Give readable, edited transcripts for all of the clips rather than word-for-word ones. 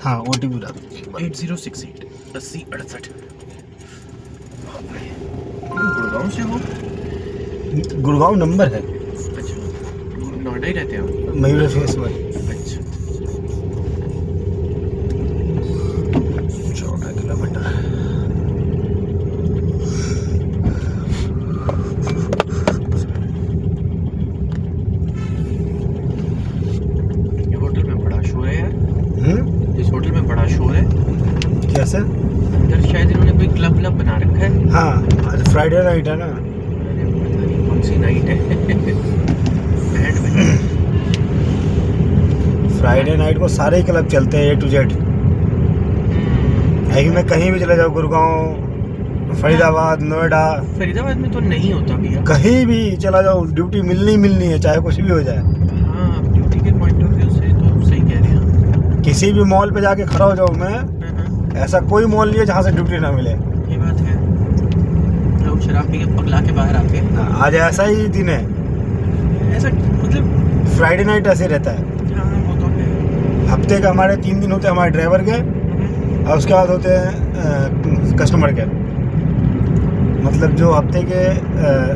हाँ OTP बता दीजिए एक बार। 8068 8068। गुड़गांव से हो? गुड़गांव नंबर है, अच्छा, नोएडा ही रहते हो? मयूर फेस में। अच्छा, 14 किलोमीटर। ये होटल में बड़ा शोर है यार। इस होटल में बड़ा शोर है। कैसे? अंदर शायद इन्होंने कोई क्लब क्लब बना रखा है। हाँ आज फ्राइडे नाइट है ना। अरे पता नहीं कौन सी नाइट है। बैंड बजा। फ्राइडे नाइट को सारे ही क्लब चलते हैं A to Z। यही में कहीं भी चले जाओ, गुड़गांव, फरीदाबाद, नोएडा, फरीदाबाद में तो नहीं होता भैया। कहीं भी चला जाओ ड्यूटी मिलनी है, चाहे कुछ भी हो जाए। हाँ, ड्यूटी के पॉइंट ऑफ व्यू से तो सही कह रहे हैं। किसी भी मॉल पे जाके खड़ा हो जाऊँ मैं, ऐसा कोई मॉल नहीं है जहाँ से ड्यूटी ना मिले। ये बात है। लोग शराब पी के पगला के बाहर आते हैं। आज ऐसा ही दिन है, ऐसा मतलब फ्राइडे नाइट ऐसे रहता है। हाँ वो तो है। हफ्ते का हमारे 3 दिन होते हैं, हमारे ड्राइवर के, और उसके बाद होते हैं कस्टमर के। मतलब जो हफ्ते के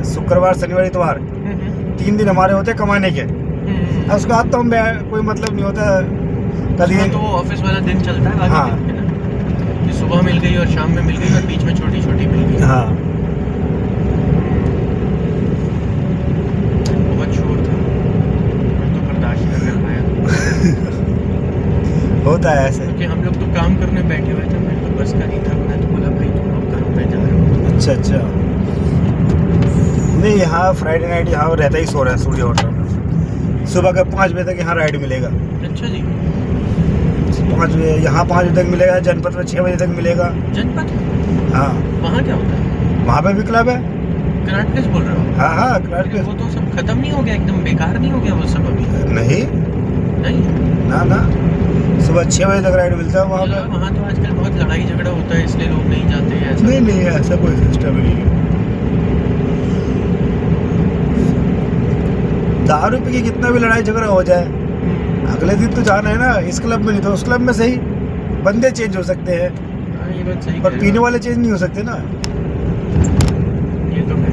शुक्रवार शनिवार इतवार 3 दिन हमारे होते हैं कमाने के, और उसके बाद तो हम कोई मतलब नहीं होता। कल ये तो ऑफिस वाला दिन चलता है बाकी हाँ। दिन है ना, कि सुबह मिल गई और शाम में मिल गई और बीच में छोटी छोटी मिल गई। हाँ बहुत शोर था, मैं तो बर्दाश्त नहीं कर पाया। होता है ऐसे। क्योंकि हम लोग तो काम करने बैठे हुए थे, मैं तो बस का नहीं था। मैं तो बोला भाई तुम लोग करो, मैं जा रहा हूँ। अच्छा नहीं, यहाँ फ्राइडे नाइट यहाँ रहता ही सो रहा है स्टूडियो होटल में। सुबह का 5 बजे तक यहाँ राइड मिलेगा। अच्छा जी। 5 बजे यहाँ 5 बजे तक मिलेगा, जनपद में 6 बजे तक मिलेगा। जनपद? हाँ वहाँ क्या होता है? वहाँ पे भी क्लब है। कराट प्लेस बोल रहे हो? हाँ हाँ क्लब वो तो सब खत्म नहीं हो गया, एकदम बेकार नहीं हो गया वो सब अभी? नहीं नहीं ना ना, सुबह 6 बजे तक राइड मिलता है वहाँ पे। वहाँ तो आजकल बहुत लड़ाई झगड़ा होता है, इसलिए लोग नहीं जाते हैं। ऐसा नहीं ऐसा कोई सिस्टम नहीं है। दारू पी के कितना भी लड़ाई झगड़ा हो जाए, अगले दिन तो जाना है ना। इस क्लब में नहीं तो उस क्लब में सही, बंदे चेंज हो सकते हैं हाँ, ये बात सही पर कह रहे पीने हो। वाले चेंज नहीं हो सकते ना। ये तो है।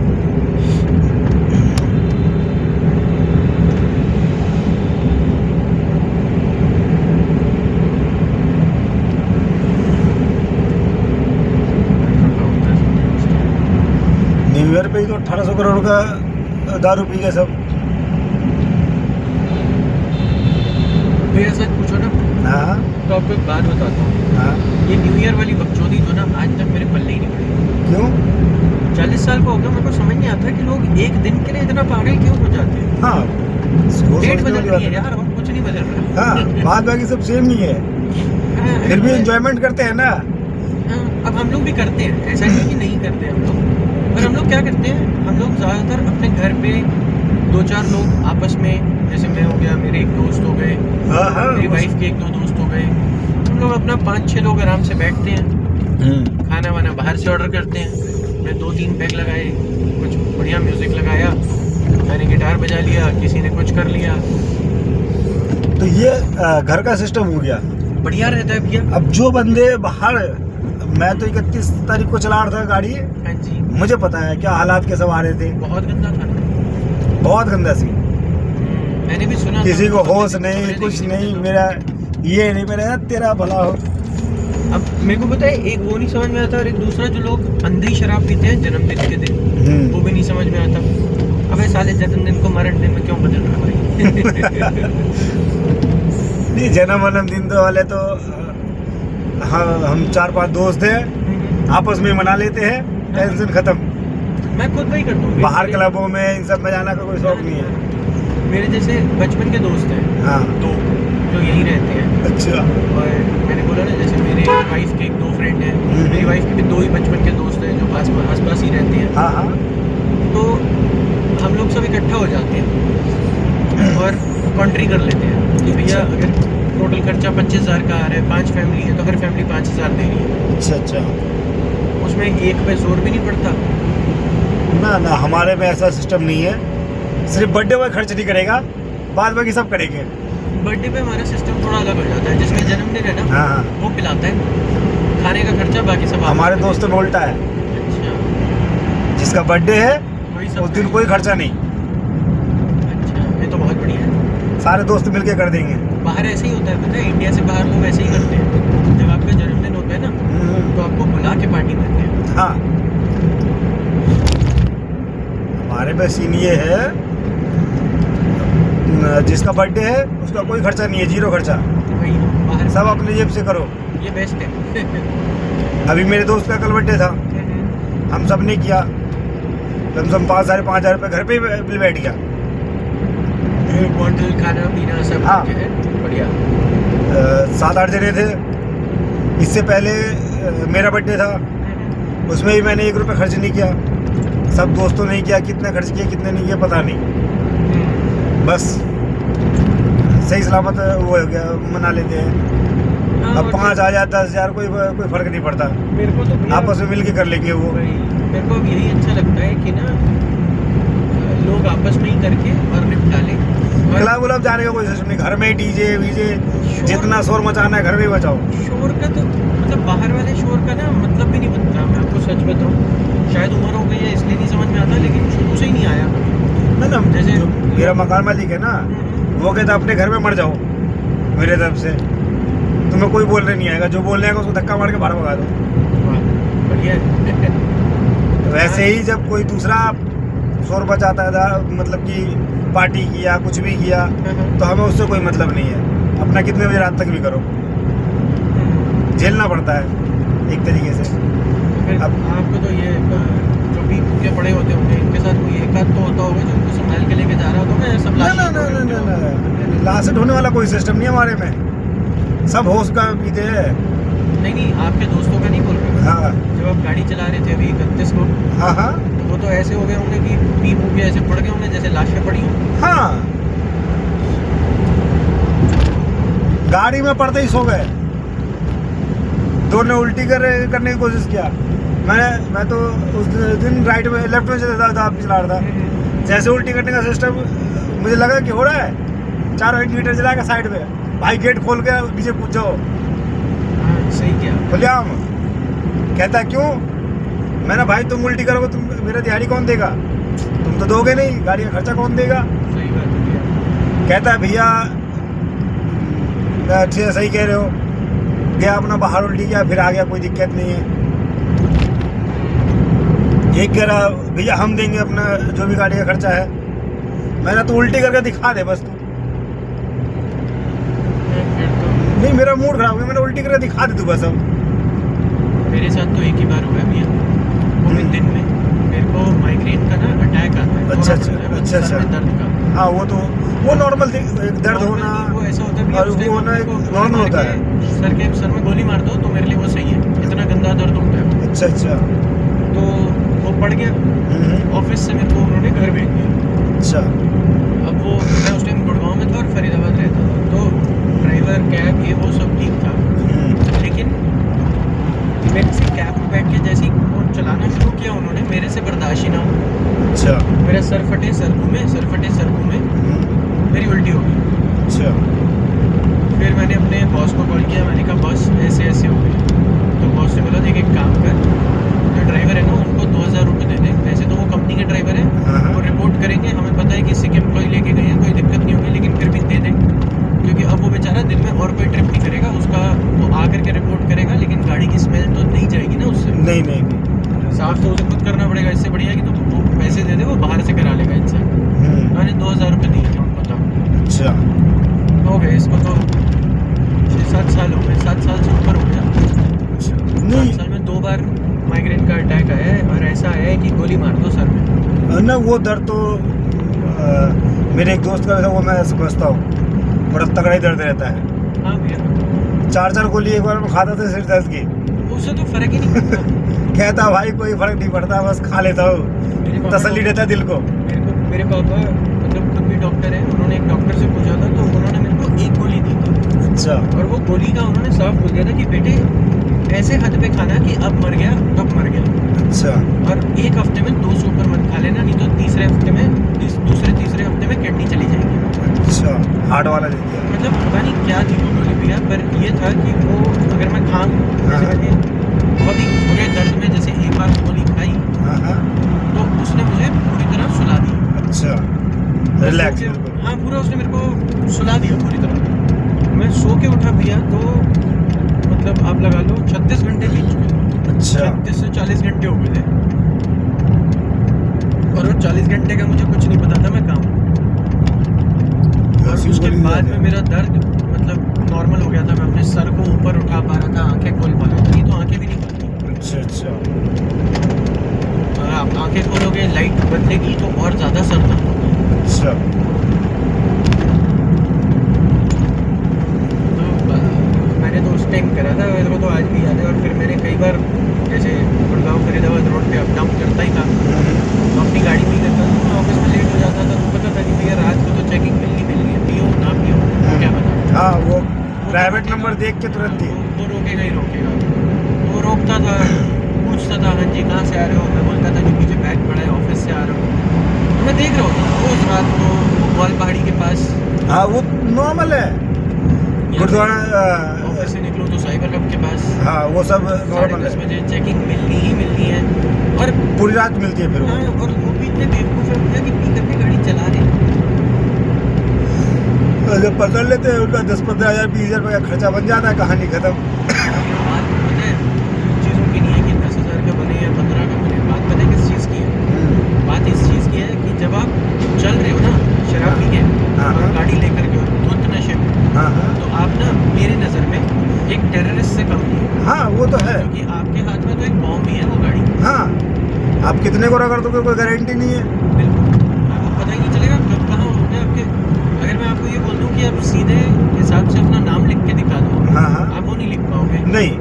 न्यू ईयर पे ही तो 1800 करोड़ का दारू पी गए सब। भैया सच पूछो ना हाँ तो आपको एक बात बताता हूँ। हाँ। ये न्यू ईयर वाली बकचोदी जो ना आज तक मेरे पल्ले ही नहीं पड़ी। क्यों? 40 साल का हो गया, मेरे को समझ नहीं आता कि लोग एक दिन के लिए इतना पागल क्यों हो जाते हैं। हाँ डेट बदल रही है यार, और कुछ नहीं बदल रहा। हाँ बात बाकी सब सेम ही है, हाँ, फिर भी एंजॉयमेंट करते हैं ना। हाँ, अब हम लोग भी करते हैं, ऐसा नहीं कि नहीं करते हम लोग। पर हम लोग क्या करते हैं, हम लोग ज़्यादातर अपने घर पे 2-4 लोग आपस में, जैसे मैं हो गया, मेरे एक दोस्त हो गए, हाँ हाँ मेरी वाइफ के 1-2 दोस्त हो गए, हम लोग अपना 5-6 लोग आराम से बैठते हैं, खाना वाना बाहर से ऑर्डर करते हैं। मैं 2-3 पैक लगाए, कुछ बढ़िया म्यूज़िक लगाया, मैंने गिटार बजा लिया, किसी ने कुछ कर लिया। तो ये घर का सिस्टम हो गया, बढ़िया रहता है भैया। अब जो बंदे बाहर, मैं तो 31 तारीख को चला रहा था गाड़ी, हाँ जी, मुझे पता है क्या हालात के सब आ रहे थे, बहुत गंदा था। बहुत गंदा सी। मैंने भी सुना किसी था, को होश खबरें नहीं, देखी कुछ थी नहीं, मैंने मेरा ये नहीं, मेरा तेरा भला हो। अब मेरे को पता है, एक वो नहीं समझ में आता, और एक दूसरा जो लोग अंधी शराब पीते हैं जन्मदिन के दिन, वो भी नहीं समझ में आता। अबे साले जन्मदिन को मरण दिन में क्यों बदल रहा भाई? नहीं जन्म दिन तो वाले तो हाँ, हम 4-5 दोस्त हैं, आपस में मना लेते हैं, टेंशन खत्म। मैं खुद वही करता हूँ। बाहर क्लबों में इन सब में जाना का कोई शौक नहीं है। मेरे जैसे बचपन के दोस्त हैं हाँ 2 जो यहीं रहते हैं। अच्छा। और मैंने बोला ना, जैसे मेरे वाइफ के 1-2 फ्रेंड हैं, मेरी वाइफ के भी 2 ही बचपन के दोस्त हैं जो आस पास ही रहते हैं। हाँ हाँ तो हम लोग सब इकट्ठा हो जाते हैं और कॉन्ट्री कर लेते हैं कि भैया अगर टोटल खर्चा 25,000 का आ रहा है, 5 फैमिली है तो हर फैमिली 5,000 दे रही है। अच्छा। उसमें एक पे जोर भी नहीं पड़ता। ना हमारे में ऐसा सिस्टम नहीं है, सिर्फ बर्थडे पर खर्च नहीं करेगा, बाद बाकी सब करेंगे। बर्थडे पे हमारा सिस्टम थोड़ा अलग हो जाता है, जिसमें जन्मदिन है ना हाँ हाँ, वो पिलाता है, खाने का खर्चा बाकी सब हमारे दोस्तों में उल्टा है, अच्छा जिसका बर्थडे है वही उस सब दिन कोई खर्चा नहीं, अच्छा ये तो बहुत बढ़िया है। सारे दोस्त मिलके कर देंगे। बाहर ऐसे ही होता है, पता है, इंडिया से बाहर लोग ऐसे ही करते हैं, जब आपका जन्मदिन होता है ना तो आपको बुला के पार्टी देते हैं। हाँ, हमारे पे सीन ये है, जिसका बर्थडे है उसका कोई खर्चा नहीं है, जीरो खर्चा, वही बाहर सब अपने जेब से करो। ये बेस्ट है। अभी मेरे दोस्त का कल बर्थडे था, हम सब ने किया, कम से कम 5,000 रुपये घर पे ही बिल बैठ गया। बॉटल खाना पीना सब हाँ। है बढ़िया। 7-8 जने थे। इससे पहले मेरा बर्थडे था, उसमें भी मैंने 1 रुपये खर्च नहीं किया, सब दोस्तों ने किया, कितने खर्च किए कितने नहीं किए पता नहीं, बस सही सलामत वो हो गया, मना लेते हैं। हाँ, अब और 5,000 10,000 कोई फर्क नहीं पड़ता, मेरे को तो भैया आपस में मिल के कर लेंगे वो। वही, मेरे को अब यही अच्छा लगता है कि ना लोग आपस में ही करके और निपटा लें। और क्लब उलब जाने का कोई सिस्टम नहीं, घर में डीजे वीजे शोर- जितना शोर मचाना है घर में ही मचाओ। शोर का तो मतलब बाहर वाले शोर का ना मतलब भी नहीं बनता, मैं आपको सच बताऊं, शायद उम्र हो गई है इसलिए नहीं समझ में आता, लेकिन शुरू से ही नहीं आया। ना ना, जैसे- जो मेरा मकान मालिक है ना, वो कहता अपने घर में मर जाओ, मेरे तरफ से तुम्हें कोई बोलने नहीं आएगा, जो बोलने आएगा उसको धक्का मार के बाहर भगा दो। वाह, बढ़िया है। वैसे ही जब कोई दूसरा शोर बचाता है, मतलब कि पार्टी किया कुछ भी किया, तो हमें उससे कोई मतलब नहीं है, अपना कितने बजे रात तक भी करो, झेलना पड़ता है एक तरीके से। फिर अब- आपको तो ये जो भी भूखे पड़े होते होंगे, इनके साथ कोई एक आध तो होता होगा जो उनको संभाल के लेके जा रहा होता होगा, या सब ना लाश ना ही ना पड़े ना होते ना होंगे? ना, लास्ट होने वाला कोई सिस्टम नहीं है हमारे में, सब होश का पीते हैं। नहीं नहीं, आपके दोस्तों का नहीं बोल रहे, हाँ जब आप गाड़ी चला रहे थे अभी 31 को, हाँ हाँ तो वो तो ऐसे हो गए होंगे कि पी पू के ऐसे पड़ गए होंगे जैसे लाशें पड़ी हों। हाँ, गाड़ी में पड़ते ही सो गए, दो ने उल्टी करने की कोशिश किया, मैं तो उस दिन राइट में लेफ्ट में चला रहा था, जैसे उल्टी करने का सिस्टम मुझे लगा कि हो रहा है, 4 इंडिकेटर जला के साइड में, भाई गेट खोल के नीचे कूद जाओ, हाँ सही किया। खुलेआम। कहता है क्यों? मैंने भाई तुम उल्टी करोगे, तुम मेरा दिहाड़ी कौन देगा, तुम तो दोगे नहीं, गाड़ी का खर्चा कौन देगा। सही बात है भैया। कहता है भैया अच्छे सही कह रहे हो, गया अपना बाहर उल्टी किया, फिर आ गया, कोई दिक्कत नहीं है। एक कह रहा भैया हम देंगे अपना जो भी गाड़ी का खर्चा है, मैंने तो उल्टी करके दिखा दे बस तू। फिर तो नहीं मेरा मूड खराब हो गया, मैंने उल्टी करके दिखा दे तू बस अब। मेरे साथ तो एक ही बार हुआ है भैया, वो भी दिन में। मेरे को माइग्रेन का ना अटैक आता है, अच्छा, दौरा अच्छा, पड़ता है, अच्छा, सर में अच्छा। दर्द का। हाँ वो नॉर्मल दर्द होना, वो ऐसा होता है भैया, और उस टाइम वो ना मेरे को गोली नॉर्मल मार होता के है। सर में गोली मार दो तो मेरे लिए वो सही है, इतना गंदा दर्द होता है। अच्छा अच्छा। तो वो पड़ गया, ऑफिस से मेरे को उन्होंने घर भेज दिया। अच्छा अब वो मैं उस टाइम गुड़गांव में था और फरीदाबाद रहता था, तो ड्राइवर कैब ये वो सब ठीक था, लेकिन मेरे से कैब में बैठ के जैसे ही वो चलाना शुरू किया उन्होंने, मेरे से बर्दाश्त ही ना हो, अच्छा मेरा सर फटे सर घूमे, मेरी उल्टी हो गई। अच्छा। फिर मैंने अपने बॉस को कॉल किया, मैंने कहा बॉस ऐसे ऐसे हो गई, तो बॉस ने बोला देख एक काम कर, जो ड्राइवर है ना उनको 2,000 रुपये दे दे, वैसे तो वो कंपनी के ड्राइवर है, हाँ। वो रिपोर्ट करेंगे, हमें पता है कि सिक एम्प्लॉय लेके गए हैं, कोई दिक्कत नहीं होगी, लेकिन फिर भी दे दें, क्योंकि अब वो बेचारा दिन में और कोई ट्रिप नहीं करेगा, उसका वो आकर के रिपोर्ट करेगा, लेकिन गाड़ी की स्मेल तो नहीं जाएगी ना उससे, नहीं नहीं नहीं। साफ तो उसे खुद करना पड़ेगा, इससे बढ़िया है कि तो वो पैसे दे दे, वो बाहर से करा लेगा इंसान। मैंने 2,000 रुपये दिए थे उनको, तब अच्छा हो गए, इसको तो 6-7 साल हो गए, 7 साल से ऊपर हो गया। अच्छा। 7 नहीं साल में 2 बार माइग्रेन का अटैक आया है, और ऐसा आया है कि गोली मार दो सर में। ना वो दर्द तो मेरे एक दोस्त का था, वो मैं समझता हूँ, बड़ा तगड़ा ही दर्द रहता है। हाँ भैया, 4 गोली एक बार में खाता था सिर दर्द की, उससे तो फर्क ही नहीं पड़ता। कहता भाई कोई फर्क नहीं पड़ता, बस खा लेता हूँ, मेरे पापा तसल्ली रहता है दिल को। मेरे पापा मतलब खुद भी डॉक्टर है, उन्होंने एक डॉक्टर से पूछा था, तो उन्होंने मेरे को 1 गोली दी थी, अच्छा और वो गोली का उन्होंने साफ बोल दिया था कि बेटे ऐसे हद पे खाना कि अब मर गया तब मर गया। अच्छा और एक हफ्ते में 2 से ऊपर मत खा लेना, नहीं तो दूसरे तीसरे हफ्ते में किडनी चली जाएगी। अच्छा, हार्ड वाला दे दिया। मतलब पता नहीं क्या थी वो गोली भैया, पर ये था कि वो अगर मैं खाऊं, जैसे मैंने बहुत ही बुरे दर्द में जैसे एक बार गोली खाई, हाँ तो उसने मुझे पूरी तरह सुला दिया। अच्छा, रिलैक्स बिल्कुल। हाँ, पूरा उसने मेरे को सुला दिया पूरी तरह। मैं सो के उठा भैया तो मतलब आप लगा लो 36 घंटे बीत चुके थे। अच्छा 36 से 40 घंटे हो गए थे, और वो 40 घंटे का मुझे कुछ नहीं पता था मैं कहाँ हूँ। और उसके बाद में मेरा दर्द मतलब नॉर्मल हो गया था, मैं अपने सर को ऊपर उठा पा रहा था, आंखें खोल पा रहा था, नहीं तो आंखें भी नहीं खुलती। अच्छा अच्छा, और आप आंखें खोलोगे, लाइट बदलेगी तो और ज़्यादा सर दर्द होगा। अच्छा तो मैंने तो उस टाइम करा था, मेरे को तो आज भी याद है। और फिर मैंने कई बार जैसे गुड़गांव फरीदाबाद रोड पे अप डाउन करता ही था, तो अपनी गाड़ी में ही करता था। मैं ऑफिस में लेट हो जाता था तो पता था कि भैया रात को तो चेकिंग मिलनी है, पियो ना पियो क्या पता। हाँ, वो प्राइवेट नंबर देख के तुरंत ही। वो रोकेगा ही रोकेगा। वो रोकता था, पूछता था हाँ जी कहाँ से आ रहे हो, मैं बोलता था कि पीछे बैग पड़ा है, ऑफिस से आ रहा हूँ। तो मैं देख रहा होता था रोज रात को वो ग्वाल पहाड़ी के पास। हाँ, वो नॉर्मल है। गुरुद्वारा ऑफिस से निकलूँ तो साइबर हब के पास। हाँ, वो सब नॉर्मल 10:30 है। बजे चेकिंग मिलनी ही मिलनी है। और पूरी रात मिलती है फिर वो। हाँ, और वो भी इतने बेवकूफ़ है भैया कि पी करके गाड़ी चला रहे हैं। जब पकड़ लेते हैं उनका 10-15 हज़ार 20,000 रुपये का खर्चा बन जाता है, कहानी खत्म। बात पता है चीज़ों की नहीं है कि 10,000 का बने या 15 का बने, बात पता है किस चीज़ की है। बात इस चीज़ की है कि जब आप चल रहे हो ना शराब पी के हाँ, और हाँ। गाड़ी लेकर के धुत नशे में, हाँ हाँ तो आप ना मेरी नज़र में एक टेररिस्ट से कम नहीं है। हाँ, वो तो है। क्योंकि आपके हाथ में तो एक बॉम्ब ही है वो गाड़ी। हाँ, आप कितने को रगड़ दोगे कोई गारंटी नहीं है। बिल्कुल, आपको पता ही नहीं चलेगा कब कहाँ होंगे आपके। अगर मैं आपको ये बोल दूँ कि आप सीधे हिसाब से अपना नाम लिख के दिखा दो, हाँ हाँ, आप वो नहीं लिख पाओगे, नहीं।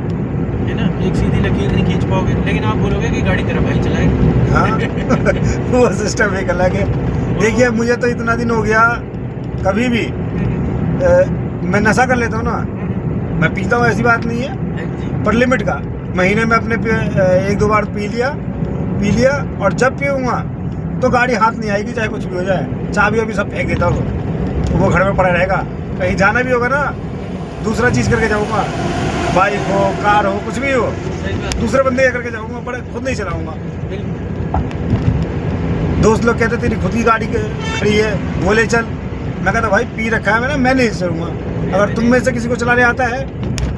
है ना, एक सीधी लकीर नहीं खींच पाओगे। लेकिन आप बोलोगे कि गाड़ी तेरा भाई चलाएगा। हाँ वो सिस्टम एक अलग है। देखिए, मुझे तो इतना दिन हो गया, कभी भी मैं नशा कर लेता हूँ ना, मैं पीता हूँ, ऐसी बात नहीं है, हाँ जी, पर लिमिट का। महीने में अपने 1-2 बार पी लिया, और जब पीऊँगा तो गाड़ी हाथ नहीं आएगी, चाहे कुछ भी हो जाए। चाबी अभी सब फेंक देता हूँ, तो वो घर में पड़ा रहेगा। कहीं जाना भी होगा ना, दूसरा चीज़ करके जाऊँगा, बाइक हो, कार हो, कुछ भी हो, सही बात। दूसरे बंदे का करके जाऊँगा, पर खुद नहीं चलाऊँगा। बिल्कुल, दोस्त लोग कहते तेरी खुद की गाड़ी खड़ी है, वो ले चल। मैं कहता भाई पी रखा है मैंने, मैं नहीं चलूँगा। अगर तुम में से किसी को चलाने आता है,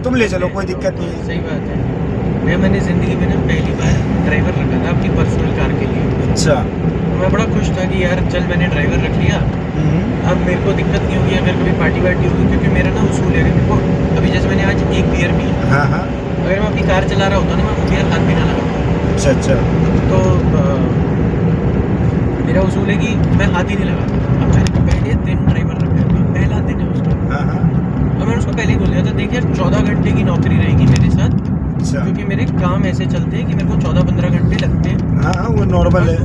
तुम ले चलो, कोई दिक्कत नहीं है। सही बात है। मैंने ज़िंदगी में ना पहली बार ड्राइवर रखा था अपनी पर्सनल कार के लिए। अच्छा। मैं बड़ा खुश था कि यार चल मैंने ड्राइवर रख लिया, अब मेरे को दिक्कत नहीं होगी अगर कभी पार्टी वार्टी होगी। क्योंकि मेरा ना उसूल है कि मेरे को अभी जैसे मैंने आज एक बियर पी, हाँ हाँ, अगर मैं अपनी कार चला रहा होता ना, मैं वो बियर हाथ भी ना लगाता। अच्छा अच्छा, तो मेरा उसूल है कि मैं हाथ ही नहीं लगाता। अब मैंने पहले दिन ड्राइवर रखा है, पहला दिन है उसका, हाँ हाँ, और मैंने उसको पहले ही बोल दिया था देख यार 14 घंटे की नौकरी रहेगी मेरे साथ, अच्छा। क्योंकि मेरे काम ऐसे चलते हैं कि मेरे को 14-15 घंटे लगते हैं। हाँ हाँ, वो नॉर्मल है।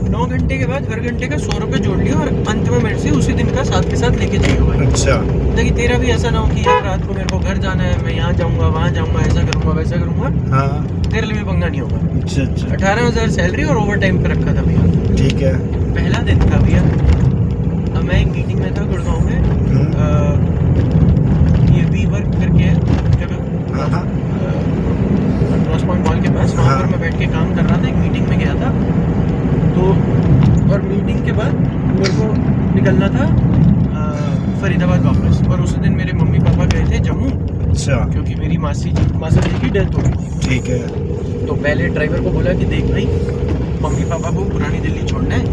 9 घंटे के बाद हर घंटे का 100 रुपये जोड़ लिया, और अंत में मेरे से उसी दिन का साथ के साथ लेके जाइए भाई। अच्छा, ताकि तेरा भी ऐसा ना हो कि यार रात को मेरे को घर जाना है, मैं यहाँ जाऊँगा वहाँ जाऊँगा, ऐसा करूँगा वैसा करूँगा, हाँ, तेरे लिए भी पंगा नहीं होगा। अच्छा अच्छा, 18,000 सैलरी और ओवर टाइम पे रखा था भैया। ठीक है। पहला दिन था भैया। अब मैं एक मीटिंग में था गुड़गांव में, ये वी वर्क करके है जगह, हाँ हाँ, क्रॉस पॉइंट मॉल के पास, वहाँ हाँ। पर मैं बैठ के काम कर रहा था, एक मीटिंग में गया था। तो और मीटिंग के बाद मेरे को निकलना था फरीदाबाद वापस, और उस दिन मेरे मम्मी पापा गए थे जम्मू, अच्छा, क्योंकि मेरी मासी जी की डेथ हो गई थी। ठीक है। तो पहले ड्राइवर को बोला कि देख भाई मम्मी पापा को पुरानी दिल्ली छोड़ना है,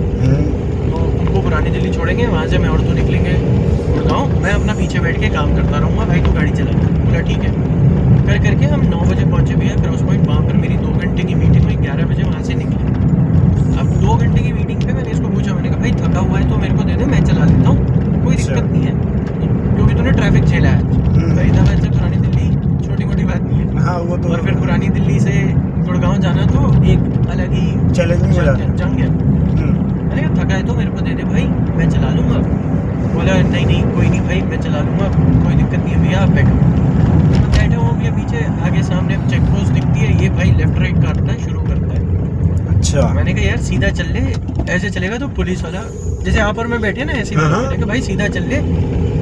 तो उनको पुरानी दिल्ली छोड़ेंगे, वहाँ से मैं और तो निकलेंगे गुड़गांव, मैं अपना पीछे बैठ के काम करता रहूँगा, भाई तू गाड़ी चला। बोला ठीक है। कर करके हम 9 बजे पहुँचे भैया क्रॉस पॉइंट। वहाँ पर मेरी 2 घंटे की मीटिंग हुई, 11 बजे वहाँ से निकले। अब 2 घंटे की मीटिंग पे मैंने इसको पूछा, मैंने कहा भाई थका हुआ है तो मेरे को दे दे, मैं चला लेता हूँ, कोई अच्छा। दिक्कत नहीं है, क्योंकि तूने ट्रैफिक झेला है आज। फरीदाबाद से पुरानी दिल्ली छोटी मोटी बात नहीं है, हाँ, वो तो और फिर पुरानी दिल्ली से गुड़गांव जाना तो एक अलग ही चैलेंजिंग हो जाता है। जंग है। मैंने कहा थका है तो मेरे को दे दे भाई, मैं चला लूँगा। बोला नहीं कोई नहीं भाई, मैं चला लूँगा, कोई दिक्कत नहीं है भैया, आप बैठो। बैठे हुए भैया पीछे, आगे सामने चेक अच्छा। मैंने कहा यार सीधा चल ले, ऐसे चलेगा तो पुलिस वाला जैसे आप और मैं बैठे ना ऐसे ही हाँ। मैंने कहा भाई सीधा चल ले,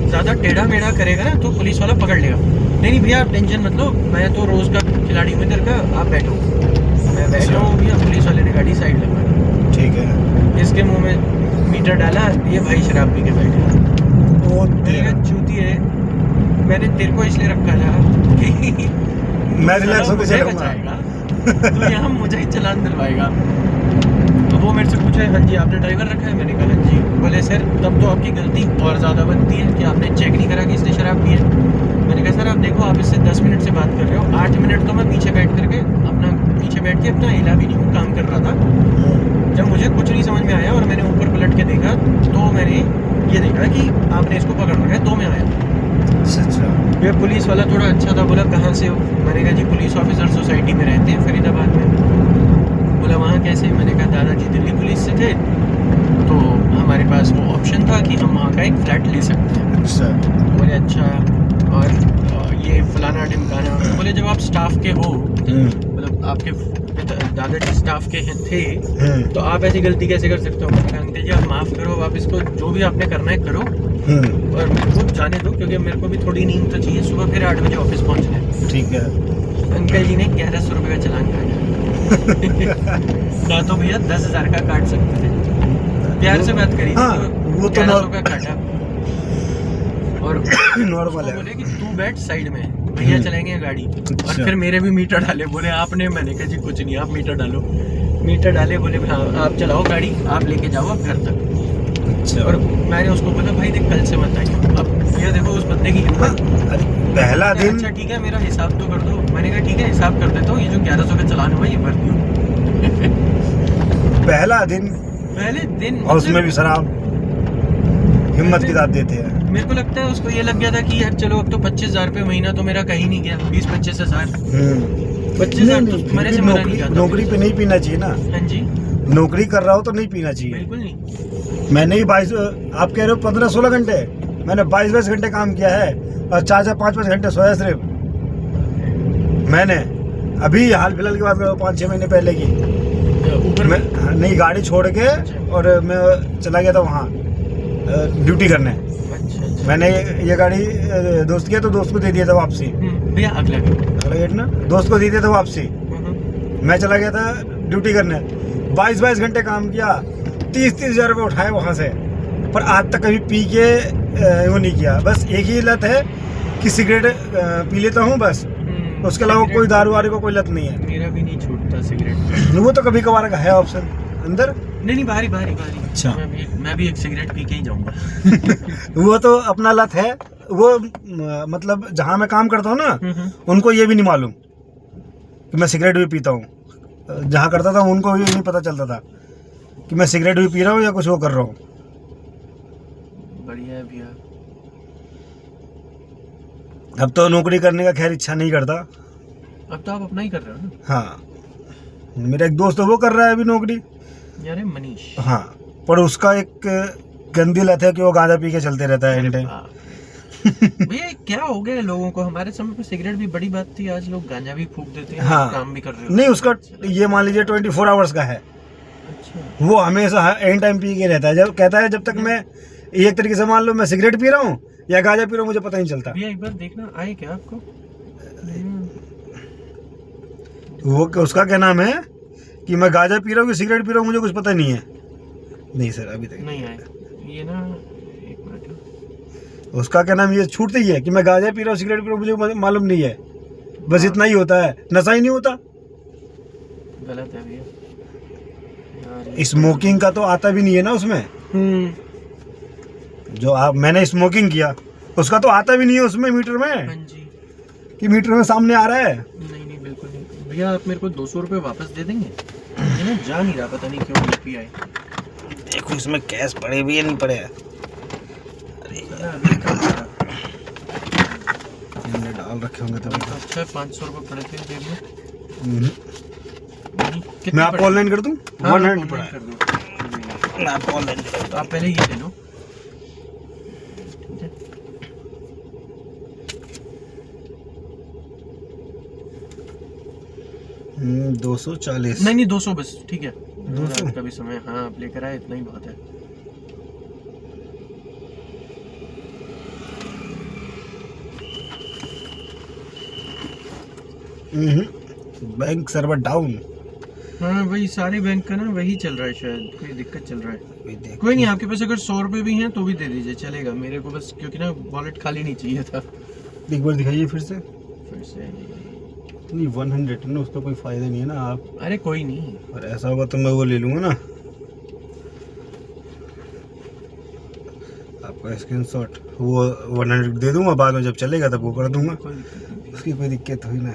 ज़्यादा टेढ़ा मेढ़ा करेगा ना तो पुलिस वाला पकड़ लेगा। नहीं भैया आप टेंशन मत लो, मैं तो रोज़ का खिलाड़ी हूँ इधर का, आप बैठो। मैं बैठा हूँ भैया, पुलिस वाले ने गाड़ी साइड लगवा दी। ठीक है। इसके मुंह में मीटर डाला, ये भाई शराब पी के बैठे। वो मैंने कहा चूती है, मैंने तेरे को इसलिए रखा था कि मैं रिलैक्स होकर मुझे चलाऊंगा। बचाएगा, तो यहाँ मुझे ही चालान दिलवाएगा। तो वो मेरे से पूछा हाँ जी आपने ड्राइवर रखा है, मैंने कहा हाँ जी। बोले सर तब तो आपकी गलती और ज़्यादा बनती है कि आपने चेक नहीं करा कि इसने शराब पी है। मैंने कहा सर आप देखो आप इससे 10 मिनट से बात कर रहे हो, 8 मिनट तो मैं पीछे बैठ के अपना हिला भी नहीं हूँ, काम कर रहा था। जब मुझे कुछ नहीं समझ में आया और मैंने ऊपर पलट के देखा तो मैंने ये देखा कि आपने इसको पकड़ रखा है, तो मैं आया। अच्छा। ये पुलिस वाला थोड़ा अच्छा था, बोला कहाँ से हो? मैंने कहा जी पुलिस ऑफिसर सोसाइटी में रहते हैं फरीदाबाद में। बोला वहाँ कैसे? मैंने कहा दादाजी दिल्ली पुलिस से थे, तो हमारे पास वो ऑप्शन था कि हम वहाँ का एक फ्लैट ले सकते हैं। अच्छा। बोले अच्छा, और ये फलाना ढिमकाना। बोले जब आप स्टाफ के हो, मतलब आपके दादाजी स्टाफ के थे, तो आप ऐसी गलती कैसे कर सकते हो? मैंने कहा अंकल जी आप माफ़ करो, आप इसको जो भी आपने करना है करो और मेरे को जाने दो, क्योंकि मेरे को भी थोड़ी नींद तो चाहिए, सुबह फिर 8 बजे ऑफिस पहुंचना है। ठीक है। अंकल जी ने 1100 रुपये का चालान काटा। ना तो भैया 10,000 का काट सकते थे, प्यार से बात करी। हाँ, वो तो 1100 का काटा और नॉर्मल है। बोले कि तू बैठ साइड में, भैया चलेंगे गाड़ी। और फिर मेरे भी मीटर डाले, बोले आपने? मैंने कहा जी कुछ नहीं, आप मीटर डालो। मीटर डाले, बोले हाँ आप चलाओ गाड़ी, आप लेके जाओ आप घर तक। अच्छा। और मैंने उसको बोला भाई देख कल से मत आइए। अब ये देखो उस बंदे की हिम्मत। पहला दिन। अच्छा ठीक है मेरा हिसाब तो कर दो। मैंने कहा ठीक है हिसाब कर देता हूँ, ये जो 1100 का चालान हुआ ये भर दियो। पहला दिन पहले दिन और उसमें भी शराब, हिम्मत की दाद देते हैं। मेरे को लगता है उसको ये लग गया था कि यार चलो अब तो 25,000 रुपये महीना तो मेरा कहीं नहीं गया, 20-25 हज़ार 25,000 तो मैंने से मना नहीं जाता। नौकरी पे नहीं पीना चाहिए ना। हाँ जी नौकरी कर रहा हो तो नहीं पीना चाहिए। बिल्कुल नहीं। मैंने ही 22, आप कह रहे हो 15-16 घंटे, मैंने 22-22 घंटे काम किया है और 4-4 5-5 घंटे सोया सिर्फ। मैंने अभी हाल फिलहाल की बात करो 5-6 महीने पहले की, ऊपर मैं नहीं गाड़ी छोड़ के और मैं चला गया था वहाँ ड्यूटी करने। अच्छा। मैंने ये गाड़ी दोस्त किया तो दोस्त को दे दिया था वापसी। भैया अगला गेट ना, दोस्त को दे दिया था वापसी। मैं चला गया था ड्यूटी करने, 22-22 घंटे काम किया, 30-30 हज़ार रुपये उठाए वहाँ से, पर आज तक कभी पी के वो नहीं किया। बस एक ही लत है कि सिगरेट पी लेता हूँ बस, उसके अलावा कोई दारू वारू को कोई लत नहीं है। मेरा भी नहीं छूटता सिगरेट। वो तो कभी कभार का है ऑप्शन अंदर। नहीं बाहरी। अच्छा। मैं भी एक सिगरेट पी के ही जाऊंगा। वो तो अपना लत है वो, मतलब जहाँ मैं काम करता हूँ ना उनको ये भी नहीं मालूम कि मैं सिगरेट भी पीता हूँ। जहाँ करता था उनको ये नहीं पता चलता था कि मैं सिगरेट भी पी रहा हूँ या कुछ वो कर रहा हूँ। बढ़िया है भैया। अब तो नौकरी करने का खैर इच्छा नहीं करता। अब तो आप अपना ही कर रहे हो ना? हाँ, मेरा एक दोस्त है वो कर रहा है अभी नौकरी। यार मनीष। हाँ, पर उसका एक गंदी लत है कि वो गांजा पी के चलते रहता है एनी टाइम। भैया क्या हो गया लोगों को? हमारे समय पे सिगरेट भी बड़ी बात थी, आज लोग गांजा भी फूंक देते हैं। हाँ, काम भी कर रहे हो। नहीं उसका ये मान लीजिए 24 आवर्स का है। अच्छा। वो हमेशा एनी टाइम पी के रहता है। जब कहता है जब तक मैं एक तरीके से मान लो मैं सिगरेट पी रहा हूँ या गांजा पी रहा हूँ मुझे पता नहीं चलता। भैया एक बार देखना आए क्या आपको? वो उसका क्या नाम है कि मैं गांजा पी रहा हूँ कि सिगरेट पी रहा हूँ मुझे कुछ पता नहीं है। नहीं सर अभी तक नहीं आए ये ना, एक मिनट। उसका क्या नाम ये छूटता ही है कि मैं गांजा पी रहा हूँ सिगरेट पी रहा हूँ मुझे मालूम नहीं है, बस इतना ही होता है, नशा ही नहीं होता। गलत है भैया। स्मोकिंग का तो आता भी नहीं है ना उसमें। जो आप मैंने स्मोकिंग किया उसका तो आता भी नहीं है उसमें मीटर में। हाँ जी। कि मीटर में सामने आ रहा है। नहीं बिल्कुल नहीं भैया, आप मेरे को 200 रुपये वापस दे देंगे? ये ना जा नहीं रहा, पता नहीं क्यों UPI। देखो इसमें कैश पड़े भी है नहीं पड़े है। डाल रखे होंगे तभी। अच्छा 500 रुपये पड़े थे जेब में। मैं आपको ऑनलाइन कर दूं? हाँ, 100 पड़ा कर है। दो। मैं आपको ऑनलाइन तो आप पहले ये ले लो। 240। नहीं 200 बस ठीक है। 200 रात का भी समय, हाँ आप लेकर आए, इतना ही बहुत है। Bank server down. हाँ वही सारे बैंक का ना वही चल रहा है, शायद कोई दिक्कत चल रहा है। कोई देख, कोई नहीं, आपके पास अगर 100 रुपये भी हैं तो भी दे दीजिए, चलेगा मेरे को बस, क्योंकि ना वॉलेट खाली नहीं चाहिए था। एक बार दिखाइए फिर से। फिर से नहीं 100 ना, उसका कोई फायदा नहीं है ना आप। अरे कोई नहीं, और ऐसा होगा तो मैं वो ले लूँगा ना, आपका स्क्रीनशॉट, वो 100 दे दूंगा, बाद में जब चलेगा तब वो कर दूंगा, कोई दिक्कत नहीं। उसकी कोई दिक्कत हुई ना।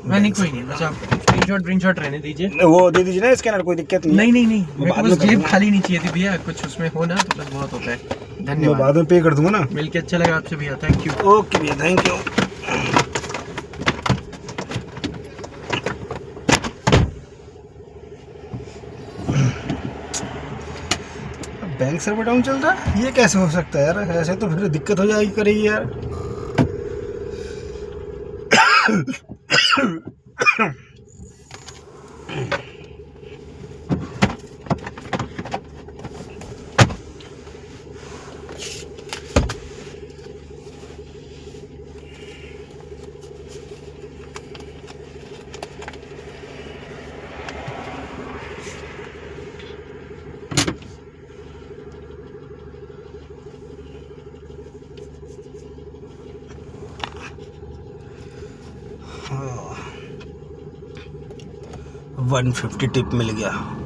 नहीं कोई नहीं, बस आप स्क्रीनशॉट रहने दीजिए। वो दे दीजिए ना स्कैनर, कोई दिक्कत नहीं। नहीं मेरे को बाद बस में कर जेब दूंगा। खाली नहीं चाहिए थी भैया, कुछ उसमें हो ना तो बस बहुत होता है। मैं धन्यवाद, बाद में पे कर दूंगा ना। मिलके अच्छा लगा आपसे भैया, थैंक यू। ओके भैया, thank you. Bank server down चल रहा है, ये कैसे हो सकता है यार? ऐसे तो फिर दिक्कत हो जाएगी, करेगी यार। हाँ, 150 टिप मिल गया।